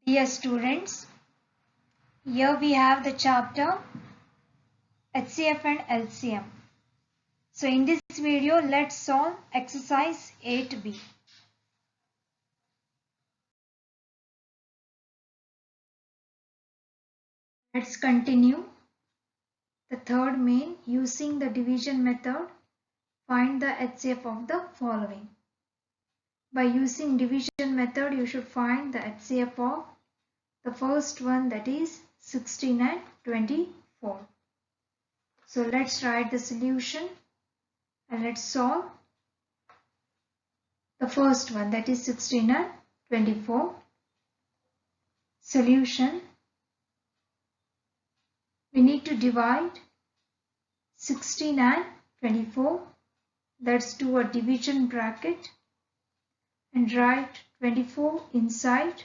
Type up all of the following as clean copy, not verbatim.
Dear students, here we have the chapter H.C.F and L.C.M. So in this video, let's solve exercise 8b. Let's continue. The third main, using the division method, find the H.C.F of the following. By using division method, you should find the H.C.F of the first one, that is 16 and 24. So let's write the solution and let's solve the first one, that is 16 and 24. Solution. We need to divide 16 and 24. Let's do a division bracket and write 24 inside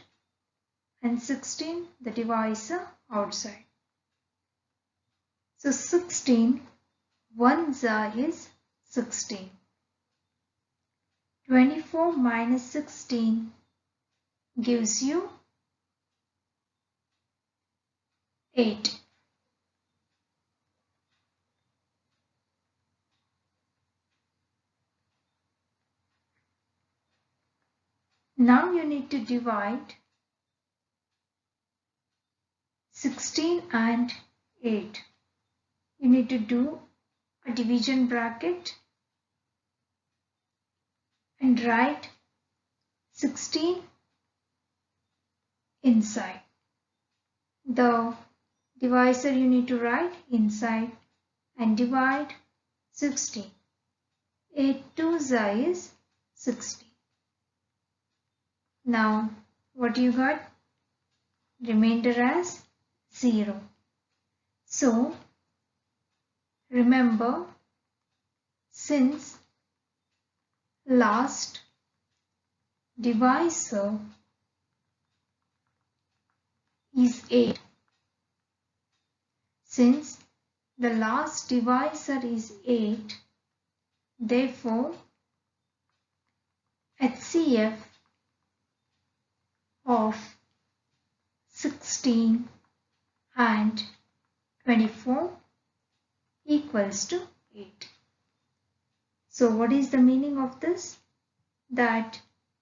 and 16 the divisor outside. So 16 ones is 16. 24 minus 16 gives you 8. Now you need to divide 16 and 8. You need to do a division bracket and write 16 inside. The divisor you need to write inside and divide 16. 8 twos is 60. Now what you got? Remainder as 0. So remember, since last divisor is 8, since the last divisor is 8, therefore HCF of 16 and 24 equals to 8. So what is the meaning of this? That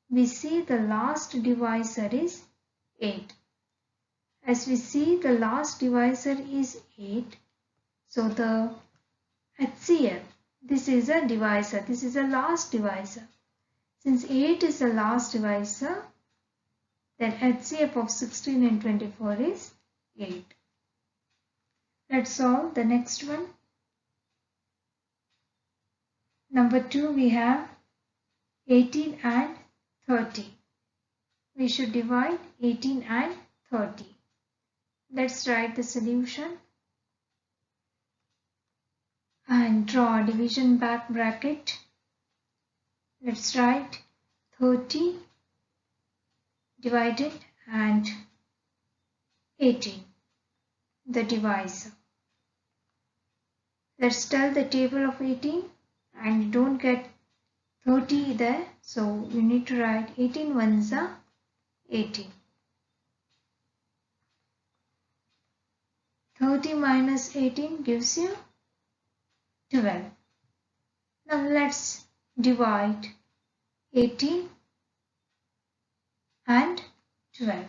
we see the last divisor is 8. As we see the last divisor is 8, so the HCF, this is a divisor, this is a last divisor. Since 8 is the last divisor, then HCF of 16 and 24 is 8. Let's solve the next one. Number 2, we have 18 and 30. We should divide 18 and 30. Let's write the solution and draw a division back bracket. Let's write 30 divided and 18, the divisor. Let's tell the table of 18 and don't get 30 there, so you need to write 18 ones are 18. 30 minus 18 gives you 12. Now let's divide 18 and 12.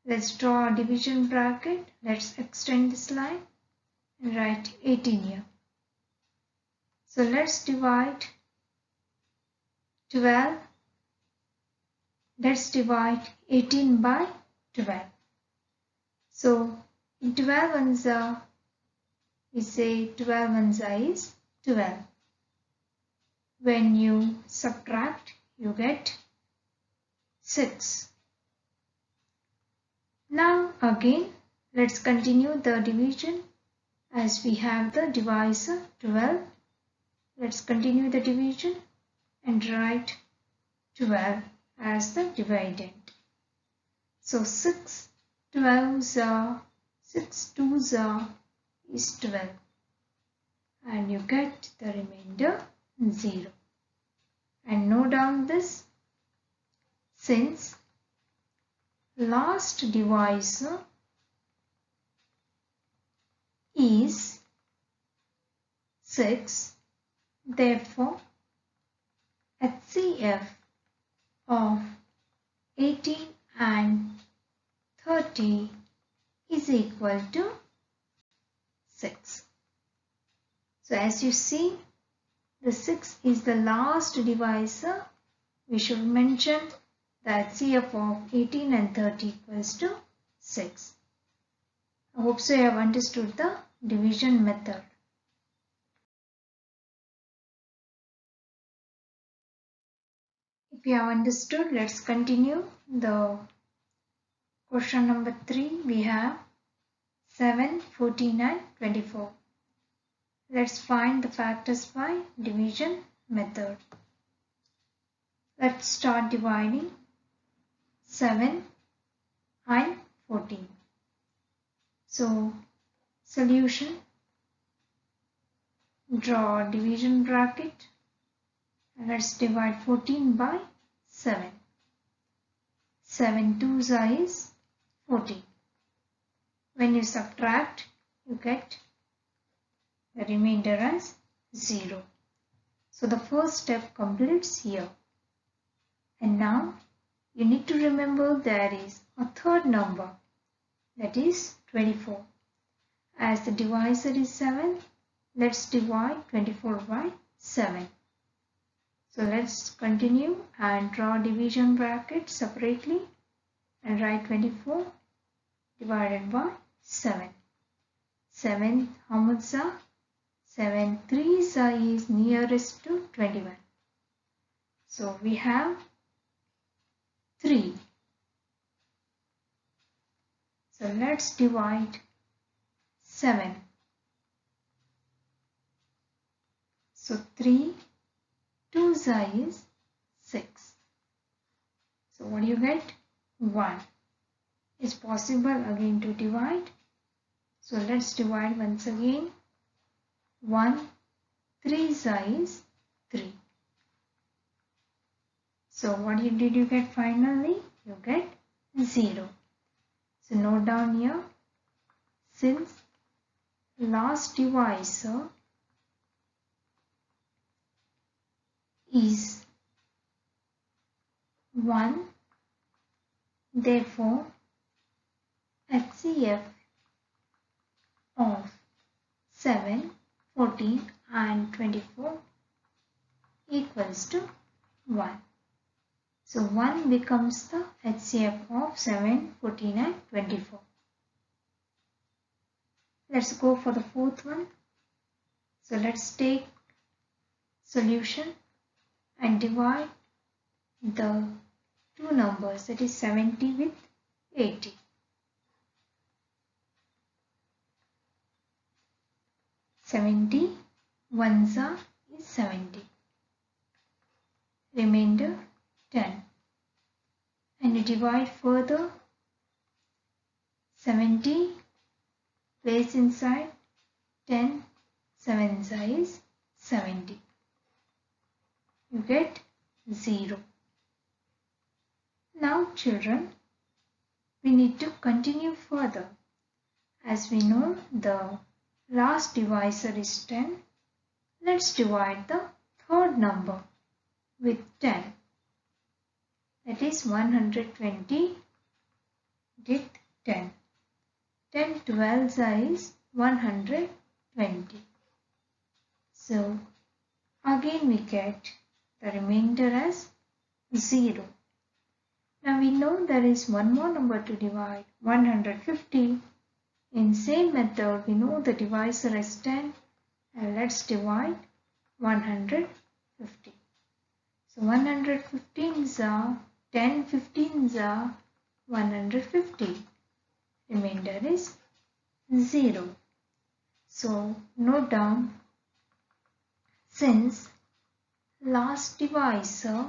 Let's draw a division bracket. Let's extend this line and write 18 here. So let's divide 12. Let's divide 18 by 12. So in 12 ones we say 12 ones is 12. When you subtract, you get 6. Now again, let's continue the division as we have the divisor 12. Let's continue the division and write 12 as the dividend. So 6 12s are 6 2s are is 12 and you get the remainder 0. And note down this, since last divisor is 6. Therefore, HCF of 18 and 30 is equal to 6. So as you see, the 6 is the last divisor. We should mention that HCF of 18 and 30 equals to 6. I hope so you have understood the division method. If you have understood, let's continue. The question number 3, we have 7, 14 and 24. Let's find the factors by division method. Let's start dividing 7 and 14. So, solution, draw a division bracket and let's divide 14 by 7. 7 twos is 14. When you subtract, you get the remainder as 0. So the first step completes here. And now you need to remember there is a third number, that is 24. As the divisor is 7, let's divide 24 by 7. So let's continue and draw division bracket separately and write 24 divided by 7. 7 how much are? 7 threes is nearest to 21. So we have 3. So let's divide 7. So 3 twos is 6. So what do you get? 1. It's possible again to divide. So let's divide once again. 1 threes is 3. So what did you get finally? You get 0. So note down here, since last divisor is 1, therefore HCF of 7, 14 and 24 equals to 1. So 1 becomes the HCF of 7, 14 and 24. Let's go for the fourth one. So let's take solution and divide the two numbers, that is 70 with 80. 70 ones is 70. Remainder 10. And you divide further. 70 place inside 10 sevens is 70. You get 0. Now children, we need to continue further. As we know the last divisor is 10, let's divide the third number with 10. That is 120 with 10. 10 twelves is 120. So again we get the remainder as 0. Now we know there is one more number to divide, 150. In same method we know the divisor is 10 and let's divide 150. So 115s are 10 15s are 150. Remainder is 0. So note down, since last divisor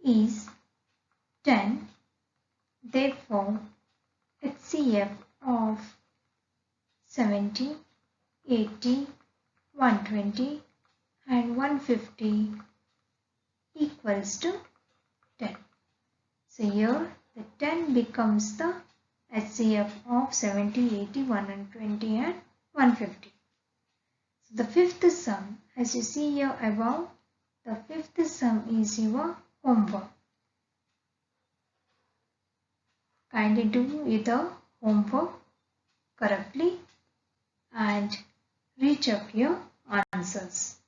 is 10, therefore HCF of 70, 80, 120 and 150 equals to 10. So here the 10 becomes the HCF of 70, 80, 120 and 150. So the fifth sum, as you see here above, the fifth sum is your homework. Kindly do the homework correctly and reach up your answers.